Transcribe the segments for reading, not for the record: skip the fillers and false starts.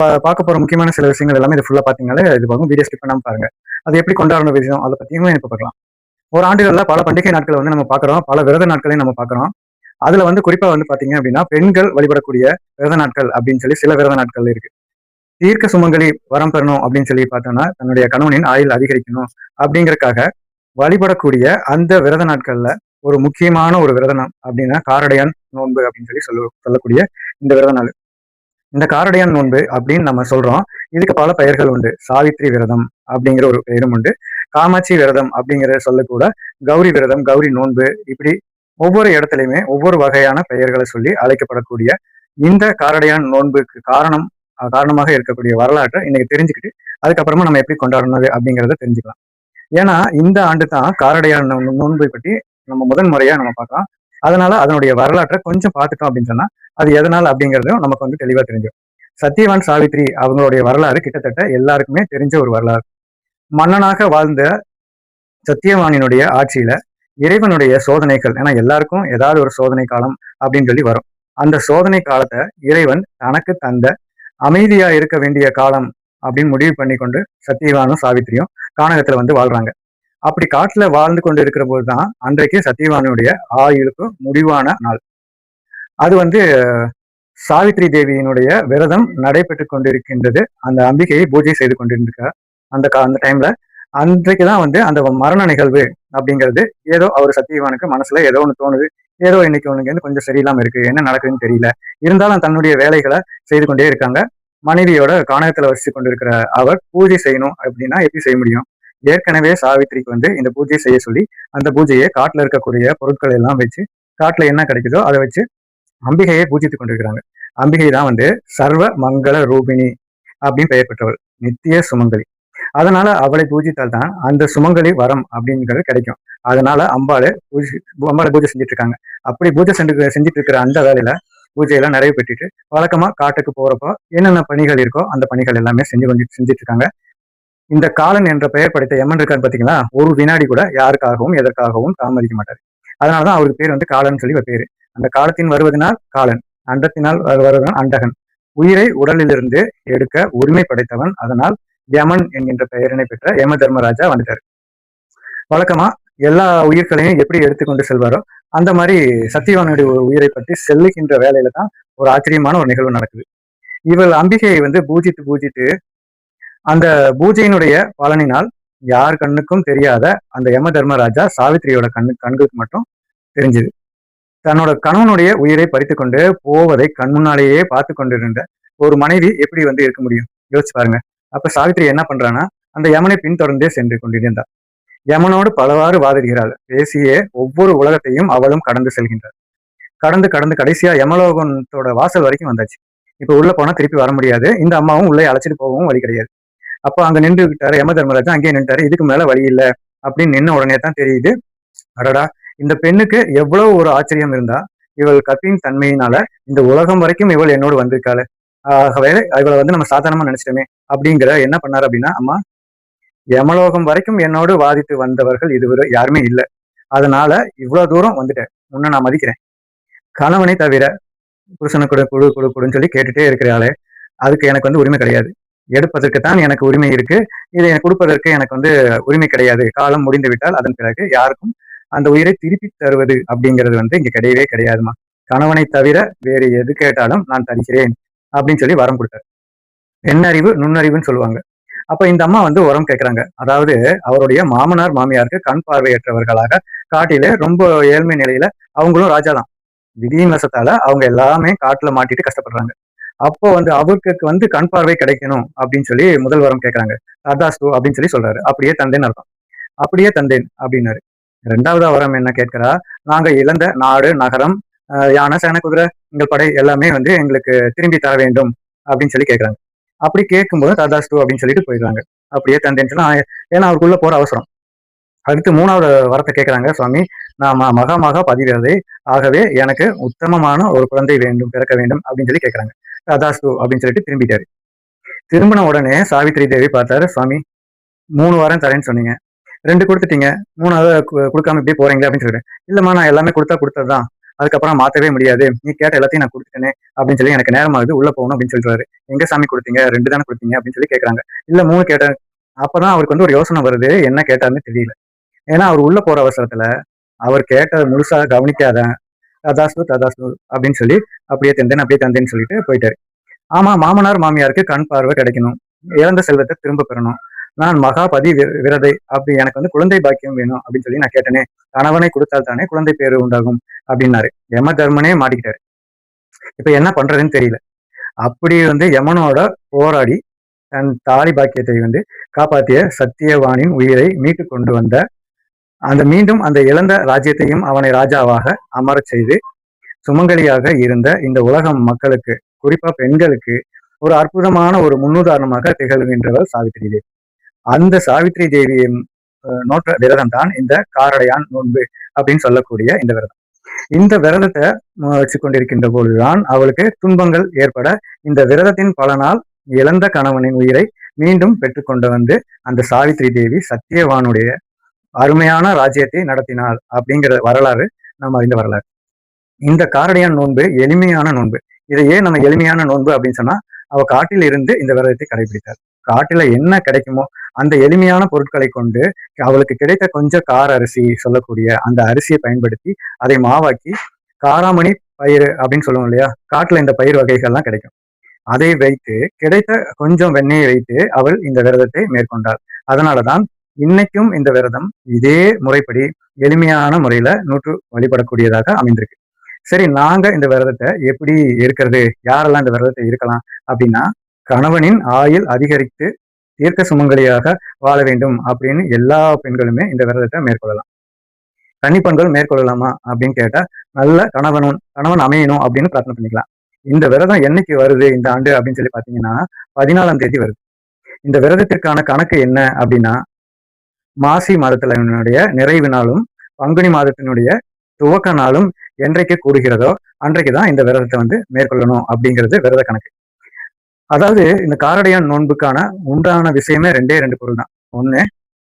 பார்க்க போற முக்கியமான சில விஷயங்கள் எல்லாமே இது ஃபுல்லா பார்த்தீங்கனாலே இது போகும். வீடியோ ஸ்கிப் பண்ணாம பாருங்க. அது எப்படி கொண்டாடுற விஷயம் அதை பத்தியும் இப்ப பார்க்கலாம். ஒரு ஆண்டுகள்ல பல பண்டிகை நாட்களை வந்து நம்ம பார்க்குறோம். பல விரத நாட்களையும் நம்ம பார்க்குறோம். அதுல வந்து குறிப்பா வந்து பார்த்தீங்க அப்படின்னா, பெண்கள் வழிபடக்கூடிய விரத நாட்கள் அப்படின்னு சொல்லி சில விரத நாட்கள் இருக்கு. தீர்க்க சுமங்கலி வரம் பெறணும் அப்படின்னு சொல்லி பார்த்தோம்னா, தன்னுடைய கணவனின் ஆயுள் அதிகரிக்கணும் அப்படிங்கறக்காக வழிபடக்கூடிய அந்த விரத நாட்கள்ல ஒரு முக்கியமான ஒரு விரதம் அப்படின்னா காரடையான் நோன்பு அப்படின்னு சொல்லி சொல்லக்கூடிய இந்த விரத நாள். இந்த காரடையான் நோன்பு அப்படின்னு நம்ம சொல்றோம். இதுக்கு பல பெயர்கள் உண்டு. சாவித்திரி விரதம் அப்படிங்கிற ஒரு பெயரும் உண்டு. காமாட்சி விரதம் அப்படிங்கிற சொல்லக்கூட கௌரி விரதம், கௌரி நோன்பு, இப்படி ஒவ்வொரு இடத்துலையுமே ஒவ்வொரு வகையான பெயர்களை சொல்லி அழைக்கப்படக்கூடிய இந்த காரடையான் நோன்புக்கு காரணமாக இருக்கக்கூடிய வரலாற்றை இன்னைக்கு தெரிஞ்சுக்கிட்டு அதுக்கப்புறமா நம்ம எப்படி கொண்டாடணும் அப்படிங்கிறத தெரிஞ்சுக்கலாம். ஏன்னா இந்த ஆண்டு தான் காரடையான் நோன்பை பற்றி நம்ம முதன் முறையா நம்ம பார்க்கலாம். அதனால அதனுடைய வரலாற்றை கொஞ்சம் பார்த்துட்டோம் அப்படின்னு சொன்னா அது எதனால் அப்படிங்கிறதும் நமக்கு வந்து தெளிவா தெரிஞ்சிடும். சத்தியவான் சாவித்ரி அவங்களுடைய வரலாறு கிட்டத்தட்ட எல்லாருக்குமே தெரிஞ்ச ஒரு வரலாறு. மன்னனாக வாழ்ந்த சத்தியவானினுடைய ஆட்சியில இறைவனுடைய சோதனைகள், ஏன்னா எல்லாருக்கும் ஏதாவது ஒரு சோதனை காலம் அப்படின்னு சொல்லி வரும். அந்த சோதனை காலத்தை இறைவன் தனக்கு தந்த அமைதியா இருக்க வேண்டிய காலம் அப்படின்னு முடிவு பண்ணி கொண்டு சத்தியவானும் சாவித்திரியும் கானகத்துல வந்து வாழ்றாங்க. அப்படி காட்டுல வாழ்ந்து கொண்டு இருக்கிற போதுதான் அன்றைக்கு சத்தியவானுடைய ஆயுளுக்கு முடிவான நாள். அது வந்து சாவித்ரி தேவியினுடைய விரதம் நடைபெற்று கொண்டிருக்கின்றது. அந்த அம்பிகையை பூஜை செய்து கொண்டிருக்க அந்த டைம்ல அன்றைக்குதான் வந்து அந்த மரண நிகழ்வு அப்படிங்கிறது ஏதோ அவர் சத்தியவானுக்கு மனசுல ஏதோ ஒண்ணு தோணுது. ஏதோ இன்னைக்கு உனக்கு வந்து கொஞ்சம் சரியில்லாம இருக்கு, என்ன நடக்குதுன்னு தெரியல. இருந்தாலும் தன்னுடைய வேலைகளை செய்து கொண்டே இருக்காங்க. மனைவியோட கானகத்துல வசித்து கொண்டிருக்கிற அவர் பூஜை செய்யணும் அப்படின்னா எப்படி செய்ய முடியும்? ஏற்கனவே சாவித்திரிக்கு வந்து இந்த பூஜை செய்ய சொல்லி அந்த பூஜையை காட்டுல இருக்கக்கூடிய பொருட்கள் எல்லாம் வச்சு, காட்டுல என்ன கிடைக்குதோ அதை வச்சு அம்பிகையை பூஜித்துக் கொண்டிருக்கிறாங்க. அம்பிகை தான் வந்து சர்வ மங்கள ரூபிணி அப்படின்னு பெயர் பெற்றவள், நித்திய சுமங்கலி. அதனால அவளை பூஜித்தால் தான் அந்த சுமங்கலி வரம் அப்படிங்கிறது கிடைக்கும். அதனால அம்பாளை பூஜை செஞ்சுட்டு இருக்காங்க. அப்படி பூஜை செஞ்சுட்டு இருக்கிற அந்த வேலையில பூஜையெல்லாம் நிறைவு பெற்றுட்டு வழக்கமா காட்டுக்கு போறப்போ என்னென்ன பணிகள் இருக்கோ அந்த பணிகள் எல்லாமே செஞ்சுட்டு இருக்காங்க. இந்த காலன் என்ற பெயர் படைத்த எம்மன் இருக்காரு பாத்தீங்களா, ஒரு வினாடி கூட யாருக்காகவும் எதற்காகவும் தாமதிக்க மாட்டாரு. அதனாலதான் அவருக்கு பேர் வந்து காலன் சொல்லி பேரு. அந்த காலத்தின் வருவதனால் காலன், அண்டத்தினால் வருவதனால் அண்டகன், உயிரை உடலிலிருந்து எடுக்க உரிமை படைத்தவன். அதனால் யமன் என்கின்ற பெயரினை பெற்ற யம தர்மராஜா வந்துட்டாரு. வழக்கமா எல்லா உயிர்களையும் எப்படி எடுத்துக்கொண்டு செல்வாரோ அந்த மாதிரி சத்தியவானுடைய உயிரை பற்றி செல்லுகின்ற வேலையில தான் ஒரு ஆச்சரியமான ஒரு நிகழ்வு நடக்குது. இவள் அம்பிகையை வந்து பூஜித்து அந்த பூஜையினுடைய பலனினால் யார் கண்ணுக்கும் தெரியாத அந்த யம தர்மராஜா சாவித்திரியோட கண்களுக்கு மட்டும் தெரிஞ்சுது. தன்னோட கணவனுடைய உயிரை பறித்து கொண்டு போவதை கண் முன்னாலேயே பார்த்து கொண்டிருந்த ஒரு மனைவி எப்படி வந்து இருக்க முடியும்? யோசிச்சு பாருங்க. அப்ப சாவித்திரி என்ன பண்றான்னா அந்த யமனை பின்தொடர்ந்தே சென்று கொண்டிருந்தார். யமனோடு பலவாறு வாதிடுகிறாள். பேசியே ஒவ்வொரு உலகத்தையும் அவளும் கடந்து செல்கின்றார். கடந்து கடைசியா யமலோகத்தோட வாசல் வரைக்கும் வந்தாச்சு. இப்ப உள்ள போனா திருப்பி வர முடியாது. இந்த அம்மாவும் உள்ளே அழைச்சிட்டு போகவும் வழி கிடையாது. அப்போ அங்க நின்று விட்டாரு யம தர்மராஜா. அங்கேயே நின்றுட்டாரு. இதுக்கு மேல வழி இல்லை அப்படின்னு நின்ன உடனே தான் தெரியுது, அடடா இந்த பெண்ணுக்கு எவ்வளவு ஒரு ஆச்சரியம் இருந்தா இவள் கற்பின் தன்மையினால இந்த உலகம் வரைக்கும் இவள் என்னோடு வந்திருக்காளு. ஆகவே இவளை வந்து நம்ம சாதாரணமா நினைச்சிட்டோமே அப்படிங்கிற என்ன பண்ணாரு அப்படின்னா, அம்மா யமலோகம் வரைக்கும் என்னோடு வாதித்து வந்தவர்கள் இதுவரை யாருமே இல்லை. அதனால இவ்வளவு தூரம் வந்துட்டேன், உன்னை நான் மதிக்கிறேன். கணவனை தவிர புருஷனை கொடுன்னு சொல்லி கேட்டுட்டே இருக்கிறாளே, அதுக்கு எனக்கு வந்து உரிமை கிடையாது. எடுப்பதற்குத்தான் எனக்கு உரிமை இருக்கு, இதை எனக்கு கொடுப்பதற்கு எனக்கு வந்து உரிமை கிடையாது. காலம் முடிந்து விட்டால் அதன் பிறகு யாருக்கும் அந்த உயிரை திருப்பி தருவது அப்படிங்கிறது வந்து இங்க கிடையவே கிடையாதுமா. கணவனை தவிர வேறு எது கேட்டாலும் நான் தருகிறேன் அப்படின்னு சொல்லி வரம் கொடுத்தாரு. பெண்ணறிவு நுண்ணறிவுன்னு சொல்லுவாங்க. அப்ப இந்த அம்மா வந்து உரம் கேட்கிறாங்க. அதாவது அவருடைய மாமனார் மாமியாருக்கு கண் பார்வையற்றவர்களாக காட்டிலே ரொம்ப ஏழ்மை நிலையில அவங்களும் ராஜா தான். விதியின் வசத்தால அவங்க எல்லாமே காட்டுல மாட்டிட்டு கஷ்டப்படுறாங்க. அப்போ வந்து அவருக்கு வந்து கண் பார்வை கிடைக்கணும் அப்படின்னு சொல்லி முதல் வரம் கேட்கறாங்க. ததாஸ்து அப்படின்னு சொல்லி சொல்றாரு. அப்படியே தந்தேன்னு அர்த்தம். அப்படியே தந்தேன் அப்படின்னாரு. ரெண்டாவது வரம் என்ன கேட்கிறா, நாங்க இழந்த நாடு நகரம், யானை சேனை குதிரை எங்கள் படை எல்லாமே வந்து எங்களுக்கு திரும்பி தர வேண்டும் அப்படின்னு சொல்லி கேட்கறாங்க. அப்படி கேட்கும்போது ததாஸ்து அப்படின்னு சொல்லிட்டு போயிடுறாங்க. அப்படியே தந்தேன்னு சொன்னா, ஏன்னா அவருக்குள்ள போற அவசரம். அடுத்து மூணாவது வரத்தை கேட்கறாங்க. சுவாமி, நான் மகா பதிவிரதை, ஆகவே எனக்கு உத்தமமான ஒரு குழந்தை வேண்டும், பிறக்க வேண்டும் அப்படின்னு சொல்லி கேட்கறாங்க. ததாஸ்து அப்படின்னு சொல்லிட்டு திரும்பிட்டாரு. திரும்பின உடனே சாவித்திரி தேவி பார்த்தாரு. சுவாமி, 3 வாரம் தரேன்னு சொன்னீங்க, 2 கொடுத்துட்டீங்க, 3வது கொடுக்காம இப்படியே போறீங்களே அப்படின்னு சொல்லிட்டு. இல்லம்மா, நான் எல்லாமே கொடுத்ததுதான், அதுக்கப்புறம் மாத்தவே முடியாது, நீ கேட்ட எல்லாத்தையும் நான் கொடுத்துட்டேனே அப்படின்னு சொல்லி எனக்கு நேரம் ஆகுது, உள்ள போகணும் அப்படின்னு சொல்றாரு. எங்க சாமி கொடுத்தீங்க? 2 தானே கொடுத்தீங்க அப்படின்னு சொல்லி கேட்கறாங்க. இல்ல 3 கேட்டேன். அப்பதான் அவருக்கு வந்து ஒரு யோசனை வருது, என்ன கேட்டாருன்னு தெரியல. ஏன்னா அவர் உள்ள போற அவசரத்துல அவர் கேட்ட முழுசா கவனிக்காத, ததாஸ்து ததாஸ்து அப்படின்னு சொல்லி அப்படியே தந்தேன்னு சொல்லிட்டு போயிட்டாரு. ஆமா, மாமனார் மாமியாருக்கு கண் பார்வை கிடைக்கணும், இழந்த செல்வத்தை திரும்ப பெறணும், நான் மகாபதி விரதை, அப்படி எனக்கு வந்து குழந்தை பாக்கியம் வேணும் அப்படின்னு சொல்லி நான் கேட்டேனே, கணவனை கொடுத்தால் தானே குழந்தை பேரு உண்டாகும் அப்படின்னாரு. யம தர்மனே மாட்டிக்கிட்டாரு. இப்ப என்ன பண்றதுன்னு தெரியல. அப்படி வந்து யமனோட போராடி தன் தாலி பாக்கியத்தை வந்து காப்பாற்றிய சத்தியவானின் உயிரை மீட்டு கொண்டு வந்த மீண்டும் அந்த இழந்த ராஜ்யத்தையும் அவனை ராஜாவாக அமரச் செய்து சுமங்கலியாக இருந்த இந்த உலகம் மக்களுக்கு, குறிப்பா பெண்களுக்கு ஒரு அற்புதமான ஒரு முன்னுதாரணமாக திகழ்கின்றவர் சாவித்திரி தேவி. அந்த சாவித்திரி தேவியின் நோற்ற விரதம் தான் இந்த காரடையான் நோன்பு அப்படின்னு சொல்லக்கூடிய இந்த விரதம். இந்த விரதத்தை வச்சு கொண்டிருக்கின்ற பொழுதுதான் அவளுக்கு துன்பங்கள் ஏற்பட இந்த விரதத்தின் பலனால் இழந்த கணவனின் உயிரை மீண்டும் பெற்றுக்கொண்டு வந்து அந்த சாவித்திரி தேவி சத்தியவானுடைய அருமையான ராஜ்யத்தை நடத்தினாள் அப்படிங்கிற வரலாறு நம்ம அறிந்த வரலாறு. இந்த காரடையான் நோன்பு எளிமையான நோன்பு. இதை ஏன் நம்ம எளிமையான நோன்பு அப்படின்னு சொன்னா, அவ காட்டில் இருந்து இந்த விரதத்தை கடைபிடித்தாள். காட்டுல என்ன கிடைக்குமோ அந்த எளிமையான பொருட்களை கொண்டு அவளுக்கு கிடைத்த கொஞ்சம் கார அரிசி சொல்லக்கூடிய அந்த அரிசியை பயன்படுத்தி அதை மாவாக்கி காராமணி பயிர் அப்படின்னு சொல்லுவோம் இல்லையா, காட்டுல இந்த பயிர் வகைகள்லாம் கிடைக்கும். அதை வைத்து கிடைத்த கொஞ்சம் வெண்ணெயை வைத்து அவள் இந்த விரதத்தை மேற்கொண்டாள். அதனாலதான் இன்னைக்கும் இந்த விரதம் இதே முறைப்படி எளிமையான முறையில நூற்று வழிபடக்கூடியதாக அமைந்திருக்கு. சரி, நாங்க இந்த விரதத்தை எப்படி இருக்கிறது, யாரெல்லாம் இந்த விரதத்தை இருக்கலாம் அப்படின்னா, கணவனின் ஆயுள் அதிகரித்து தீர்க்க சுமங்கலியாக வாழ வேண்டும் அப்படின்னு எல்லா பெண்களுமே இந்த விரதத்தை மேற்கொள்ளலாம். கன்னிப்பெண்கள் மேற்கொள்ளலாமா அப்படின்னு கேட்டா, நல்ல கணவன் அமையணும் அப்படின்னு பிரார்த்தனை பண்ணிக்கலாம். இந்த விரதம் என்னைக்கு வருது இந்த ஆண்டு அப்படின்னு சொல்லி பாத்தீங்கன்னா 14ஆம் தேதி வருது. இந்த விரதத்திற்கான கணக்கு என்ன அப்படின்னா, மாசி மாதத்தினுடைய நிறைவு நாளும் பங்குனி மாதத்தினுடைய துவக்க நாளும் என்றைக்கு கூடுகிறதோ அன்றைக்குதான் இந்த விரதத்தை வந்து மேற்கொள்ளணும் அப்படிங்கிறது விரத கணக்கு. அதாவது இந்த காரடையான் நோன்புக்கான உண்டான விஷயமே 2 பொருள் தான். ஒண்ணு,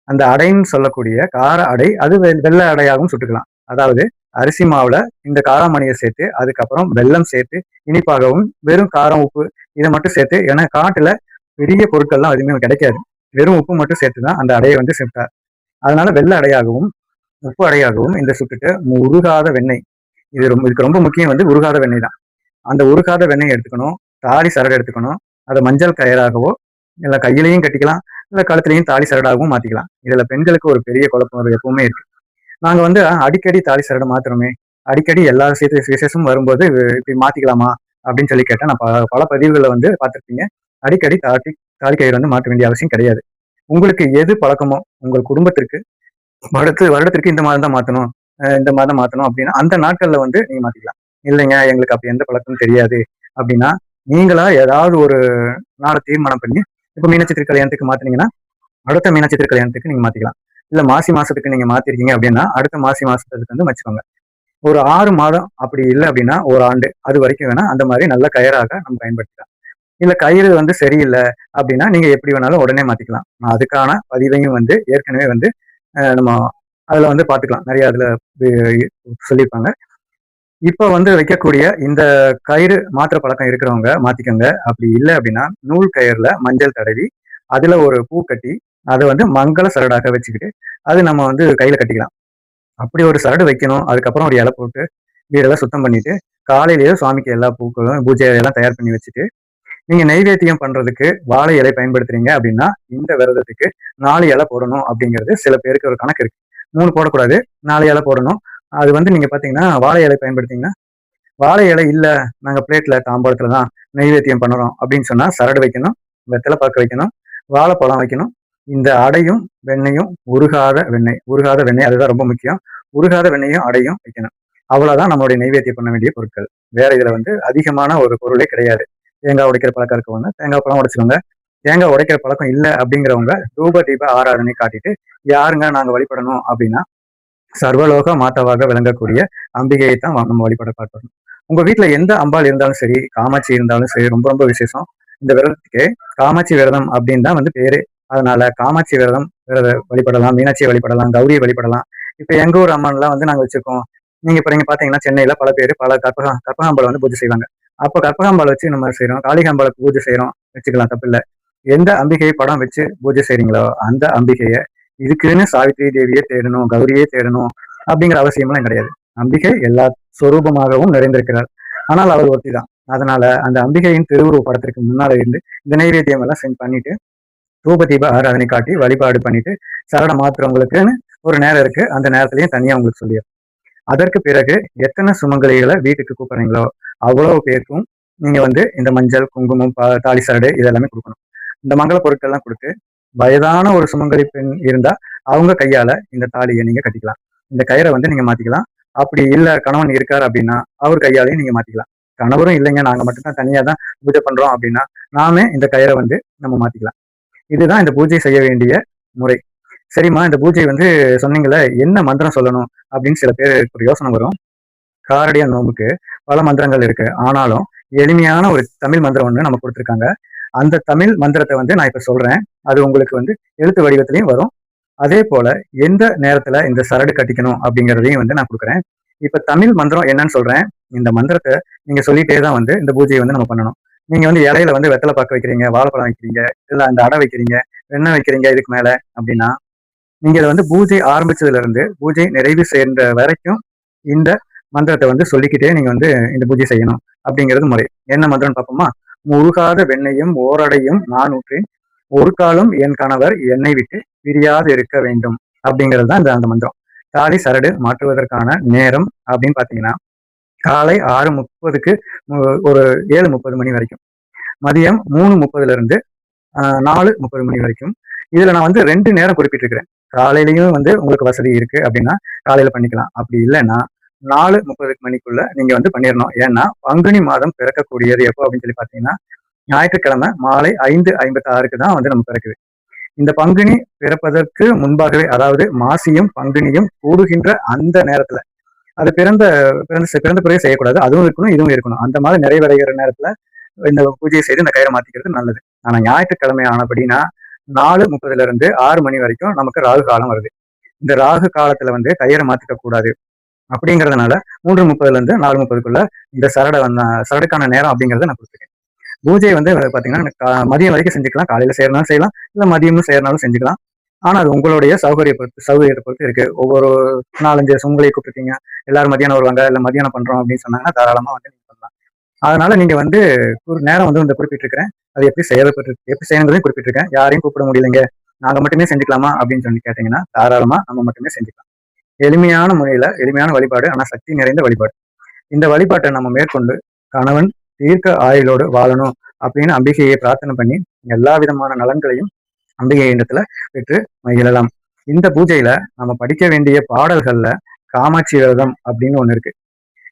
அந்த அடைன்னு சொல்லக்கூடிய கார அடை, அது வெள்ளை அடையாகவும் சுட்டுக்கலாம். அதாவது அரிசி மாவுல இந்த காராமணியை சேர்த்து அதுக்கப்புறம் வெல்லம் சேர்த்து இனிப்பாகவும் வெறும் காரம் உப்பு இதை மட்டும் சேர்த்து, ஏன்னா காட்டுல பெரிய பொருட்கள்லாம் எதுவுமே கிடைக்காது, வெறும் உப்பு மட்டும் சேர்த்துதான் அந்த அடையை வந்து சேர்த்தார். அதனால வெள்ளை அடையாகவும் உப்பு அடையாகவும் இந்த சுட்டுட்டு உருகாத வெண்ணெய், இதுக்கு ரொம்ப முக்கியம் வந்து உருகாத வெண்ணெய் தான். அந்த உருகாத வெண்ணெய் எடுத்துக்கணும், தாலி சரடு எடுத்துக்கணும். அதை மஞ்சள் கயிறாகவோ இல்லை கையிலையும் கட்டிக்கலாம், இல்லை கழுத்துலையும் தாலி சரடாகவும் மாத்திக்கலாம். இதுல பெண்களுக்கு ஒரு பெரிய குழப்பம் எப்பவுமே இருக்கு. நாங்க வந்து அடிக்கடி தாலி சரடை மாத்துறோமே, அடிக்கடி எல்லா விசேஷமும் வரும்போது இப்படி மாத்திக்கலாமா அப்படின்னு சொல்லி கேட்டேன். நான் பல பதிவுகளை வந்து பார்த்துருப்பீங்க. அடிக்கடி தாலி கயிறு வந்து மாற்ற வேண்டிய அவசியம் கிடையாது. உங்களுக்கு எது பழக்கமோ உங்கள் குடும்பத்திற்கு வருடத்திற்கு இந்த மாதம் தான் மாத்தணும், இந்த மாதம் மாத்தணும் அப்படின்னா அந்த நாட்கள்ல வந்து நீங்க மாத்திக்கலாம். இல்லைங்க எங்களுக்கு அப்படி எந்த பழக்கமும் தெரியாது அப்படின்னா, நீங்களா ஏதாவது ஒரு நாளை தீர்மானம் பண்ணி, இப்ப மீனட்சத்திர கல்யாணத்துக்கு மாத்தினீங்கன்னா அடுத்த மீனட்சத்திர கல்யாணத்துக்கு நீங்க மாத்திக்கலாம். இல்ல மாசி மாசத்துக்கு நீங்க மாத்திருக்கீங்க அப்படின்னா அடுத்த மாசி மாசத்துக்கு வந்து வச்சுக்கோங்க. ஒரு 6 மாதம் அப்படி இல்லை அப்படின்னா ஒரு ஆண்டு, அது வரைக்கும் வேணா அந்த மாதிரி நல்ல கயிறாக நம்ம பயன்படுத்தலாம். இல்ல கயிறு வந்து சரியில்லை அப்படின்னா நீங்க எப்படி வேணாலும் உடனே மாத்திக்கலாம். அதுக்கான பதிவையும் வந்து ஏற்கனவே வந்து நம்ம அதுல வந்து பாத்துக்கலாம், நிறைய அதுல சொல்லியிருப்பாங்க. இப்ப வந்து வைக்கக்கூடிய இந்த கயிறு மாத்திர பழக்கம் இருக்கிறவங்க மாத்திக்கோங்க. அப்படி இல்லை அப்படின்னா நூல் கயிறுல மஞ்சள் தடவி அதுல ஒரு பூ கட்டி அதை வந்து மங்கள சரடாக வச்சுக்கிட்டு அது நம்ம வந்து கையில கட்டிக்கலாம். அப்படி ஒரு சரடு வைக்கணும். அதுக்கப்புறம் ஒரு இலை போட்டு வீடெல்லாம் சுத்தம் பண்ணிட்டு காலையிலேயே சுவாமிக்கு எல்லா பூக்களும் பூஜை எல்லாம் தயார் பண்ணி வச்சுட்டு, நீங்க நைவேத்தியம் பண்றதுக்கு வாழை இலை பயன்படுத்துறீங்க அப்படின்னா இந்த விரதத்துக்கு 4 இலை போடணும் அப்படிங்கிறது சில பேருக்கு ஒரு கணக்கு இருக்கு. 3 போடக்கூடாது, 4 இலை போடணும். அது வந்து நீங்க பாத்தீங்கன்னா வாழை இலை பயன்படுத்தீங்கன்னா, வாழை இலை இல்ல நாங்க பிளேட்ல தாம்பாளத்துல தான் நைவேத்தியம் பண்ணுறோம் அப்படின்னு சொன்னா சரடு வைக்கணும், வெத்தலை பாக்கு வைக்கணும், வாழைப்பழம் வைக்கணும். இந்த அடையும் வெண்ணையும் உருகாத வெண்ணெய் அதுதான் ரொம்ப முக்கியம். உருகாத வெண்ணையும் அடையும் வைக்கணும். அவ்வளவுதான் நம்மளுடைய நைவேத்தியம் பண்ண வேண்டிய பொருட்கள். வேற இதுல வந்து அதிகமான ஒரு பொருளே கிடையாது. தேங்காய் உடைக்கிற பழக்கம் இருக்கவங்க தேங்காய் பழம் உடைச்சுக்கோங்க. தேங்காய் உடைக்கிற பழக்கம் இல்லை அப்படிங்கிறவங்க தூப தீப ஆராதனை காட்டிட்டு யாருங்க நாங்க வழிபடணும் அப்படின்னா சர்வலோக மாதாவாக விளங்கக்கூடிய அம்பிகையை தான் நம்ம வழிபட பார்க்கணும். உங்க வீட்டுல எந்த அம்பாள் இருந்தாலும் சரி, காமாட்சி இருந்தாலும் சரி, ரொம்ப ரொம்ப விசேஷம். இந்த விரதத்துக்கு காமாட்சி விரதம் அப்படின்னு தான் வந்து பேரு. அதனால காமாட்சி விரதம் வழிபடலாம், மீனாட்சியை வழிபடலாம், கௌரியை வழிபடலாம். இப்ப எங்க ஊர் அம்மன்லாம் வந்து நாங்க வச்சிருக்கோம், நீங்க பாத்தீங்கன்னா சென்னையில பல பேர் பல கற்பகாம்பாள் வந்து பூஜை செய்வாங்க. அப்ப கற்பகாம்பாள் வச்சு நம்ம செய்யறோம், காளிகாம்பாளுக்கு பூஜை செய்யறோம் வச்சுக்கலாம், தப்பு இல்ல. எந்த அம்பிகை படம் வச்சு பூஜை செய்றீங்களோ அந்த அம்பிகைய இதுக்குன்னு சாவித்திரி தேவியே தேடணும், கௌரியே தேடணும் அப்படிங்கிற அவசியம்லாம் கிடையாது. அம்பிகை எல்லா சொரூபமாகவும் நிறைந்திருக்கிறார். ஆனால் அவர் ஒருத்தி தான். அதனால அந்த அம்பிகையின் திருவுருவ படத்திற்கு முன்னால இருந்து இந்த நைவேத்தியம் எல்லாம் செஞ்சு பண்ணிட்டு தூப தீப ஆராதனை காட்டி வழிபாடு பண்ணிட்டு சரட மாத்துறவங்களுக்குன்னு ஒரு நேரம் இருக்கு. அந்த நேரத்திலையும் தனியா உங்களுக்கு சொல்லிடுறேன். அதற்கு பிறகு எத்தனை சுமங்கலிகளை வீட்டுக்கு கூப்பிடுறீங்களோ அவ்வளவு பேருக்கும் நீங்க வந்து இந்த மஞ்சள், குங்குமம், தாலி சரடு இதெல்லாமே கொடுக்கணும். இந்த மங்கள பொருட்கள்லாம் கொடுத்து வயதான ஒரு சுமங்கலி பெண் இருந்தா அவங்க கையால இந்த தாலியை நீங்க கட்டிக்கலாம். இந்த கயிறை வந்து நீங்க மாத்திக்கலாம். அப்படி இல்ல கணவன் இருக்காரு அப்படின்னா அவர் கையாலையும் நீங்க மாத்திக்கலாம். கணவரும் இல்லைங்க நாங்க மட்டும்தான் தனியா தான் பூஜை பண்றோம் அப்படின்னா நாமே இந்த கயிறை வந்து நம்ம மாத்திக்கலாம். இதுதான் இந்த பூஜை செய்ய வேண்டிய முறை. சரிம்மா, இந்த பூஜை வந்து சொன்னீங்கல்ல, என்ன மந்திரம் சொல்லணும் அப்படின்னு சில பேருக்கு ஒரு யோசனை வரும். காரடியா நோம்புக்கு பல மந்திரங்கள் இருக்கு. ஆனாலும் எளிமையான ஒரு தமிழ் மந்திரம் ஒண்ணு நம்ம கொடுத்துருக்காங்க. அந்த தமிழ் மந்திரத்தை வந்து நான் இப்ப சொல்றேன். அது உங்களுக்கு வந்து எழுத்து வடிவத்திலையும் வரும். அதே போல எந்த நேரத்துல இந்த சரடு கட்டிக்கணும் அப்படிங்கிறதையும் வந்து நான் கொடுக்குறேன். இப்ப தமிழ் மந்திரம் என்னன்னு சொல்றேன். இந்த மந்திரத்தை நீங்க சொல்லிட்டே தான் வந்து இந்த பூஜையை வந்து நம்ம பண்ணணும். நீங்க வந்து இலையில வந்து வெத்தலை பாக்கு வைக்கிறீங்க, வாழைப்பழம் வைக்கிறீங்க, இல்ல அந்த அடை வைக்கிறீங்க, வெண்ணெய் வைக்கிறீங்க இதுக்கு மேல அப்படின்னா நீங்க இதை வந்து பூஜை ஆரம்பிச்சதுல இருந்து பூஜை நிறைவு சேர்ந்த வரைக்கும் இந்த மந்திரத்தை வந்து சொல்லிக்கிட்டே நீங்க வந்து இந்த பூஜை செய்யணும் அப்படிங்கிறது முறை. என்ன மந்திரம்னு பார்ப்போமா? முழுகாத வெண்ணையும் ஓரடையும் நான் ஊற்றேன், ஒரு காலம் என் கணவர் என்னை விட்டு பிரியாது இருக்க வேண்டும் அப்படிங்கிறது தான் அந்த மந்திரம். தாலி சரடு மாற்றுவதற்கான நேரம் அப்படின்னு பாத்தீங்கன்னா காலை 6:30க்கு ஒரு 7:30 மணி வரைக்கும், மதியம் 3:30ல இருந்து 4:30 மணி வரைக்கும். இதுல நான் வந்து 2 நேரம் குறிப்பிட்டிருக்கிறேன். காலையிலயும் வந்து உங்களுக்கு வசதி இருக்கு அப்படின்னா காலையில பண்ணிக்கலாம். அப்படி இல்லைன்னா 4:30 மணிக்குள்ள நீங்க வந்து பண்ணிடணும். ஏன்னா பங்குனி மாதம் பிறக்கக்கூடியது எப்போ அப்படின்னு சொல்லி பாத்தீங்கன்னா ஞாயிற்றுக்கிழமை மாலை 5:56க்கு தான் வந்து நம்ம பிறக்குது. இந்த பங்குனி பிறப்பதற்கு முன்பாகவே, அதாவது மாசியும் பங்குனியும் கூடுகின்ற அந்த நேரத்துல அது பிறந்த பிறகு செய்யக்கூடாது. அதுவும் இருக்கணும், இதுவும் இருக்கணும். அந்த மாதிரி நிறைவடைகிற நேரத்துல இந்த பூஜையை செய்து இந்த கயிறை மாத்திக்கிறது நல்லது. ஆனா ஞாயிற்றுக்கிழமை ஆனபடினா 4:30ல இருந்து 6 மணி வரைக்கும் நமக்கு ராகு காலம் வருது. இந்த ராகு காலத்துல வந்து கயிறை மாத்திக்க கூடாது. அப்படிங்கிறதுனால 3:30ல இருந்து 4:30க்குள்ள இந்த சரடுக்கான நேரம் அப்படிங்கறத நான் கொடுத்துருக்கேன். பூஜை வந்து பாத்தீங்கன்னா மதியம் வரைக்கும் செஞ்சுக்கலாம். காலையில செய்யறனாலும் செய்யலாம், இல்ல மதியமும் செய்யறனாலும் செஞ்சுக்கலாம். ஆனா அது உங்களுடைய சௌகரியத்தை பொறுத்து இருக்கு. ஒவ்வொரு 4-5 சுமங்கலியை கூப்பிட்டுருக்கீங்க, எல்லாரும் மதியானம் வருவாங்க, இல்ல மதியானம் பண்றோம் அப்படின்னு சொன்னாங்கன்னா தாராளமா வந்து நீங்க பண்ணலாம். அதனால நீங்க வந்து ஒரு நேரம் வந்து குறிப்பிட்டிருக்கிறேன். அது எப்படி செய்யணுங்கிறதையும் குறிப்பிட்டிருக்கேன். யாரையும் கூப்பிட முடியலைங்க, நாங்க மட்டுமே செஞ்சுக்கலாமா அப்படின்னு சொல்லி கேட்டீங்கன்னா தாராளமா நம்ம மட்டுமே செஞ்சுக்கலாம். எளிமையான முறையில எளிமையான வழிபாடு, ஆனா சக்தி நிறைந்த வழிபாடு. இந்த வழிபாட்டை நம்ம மேற்கொண்டு கணவன் தீர்க்க ஆயுளோடு வாழணும் அப்படின்னு அம்பிகையை பிரார்த்தனை பண்ணி எல்லா விதமான நலன்களையும் அம்பிகை இடத்துல பெற்று மகிழலாம். இந்த பூஜையில நம்ம படிக்க வேண்டிய பாடல்கள்ல காமாட்சி விரதம் அப்படின்னு ஒண்ணு இருக்கு.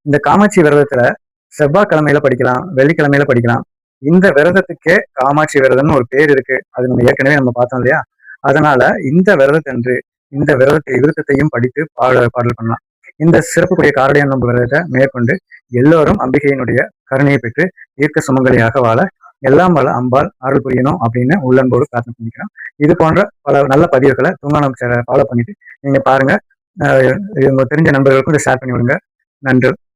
இந்த காமாட்சி விரதத்துல செவ்வாய்க்கிழமையில படிக்கலாம், வெள்ளிக்கிழமையில படிக்கலாம். இந்த விரதத்துக்கே காமாட்சி விரதம்னு ஒரு பேர் இருக்கு. அது நம்ம ஏற்கனவே நம்ம பார்த்தோம் இல்லையா? அதனால இந்த விரதத்தன்று இந்த விரதத்தையும் படித்து பாடல் பண்ணலாம். இந்த சிறப்புக்குரிய காரடையான் நோன்பு விரதத்தை மேற்கொண்டு எல்லோரும் அம்பிகையினுடைய கருணையை பெற்று தீர்க்க சுமங்கலியாக வாழ எல்லாம் வள அம்பாள் அருள் புரியணும் அப்படின்னு உள்ளன்போடு பிரார்த்தனை பண்ணிக்கிறோம். இது போன்ற பல நல்ல பதிவுகளை தூங்கானம் ஃபாலோ பண்ணிட்டு நீங்க பாருங்க. உங்களுக்கு தெரிஞ்ச நண்பர்களுக்கும் இதை ஷேர் பண்ணி விடுங்க. நன்றி.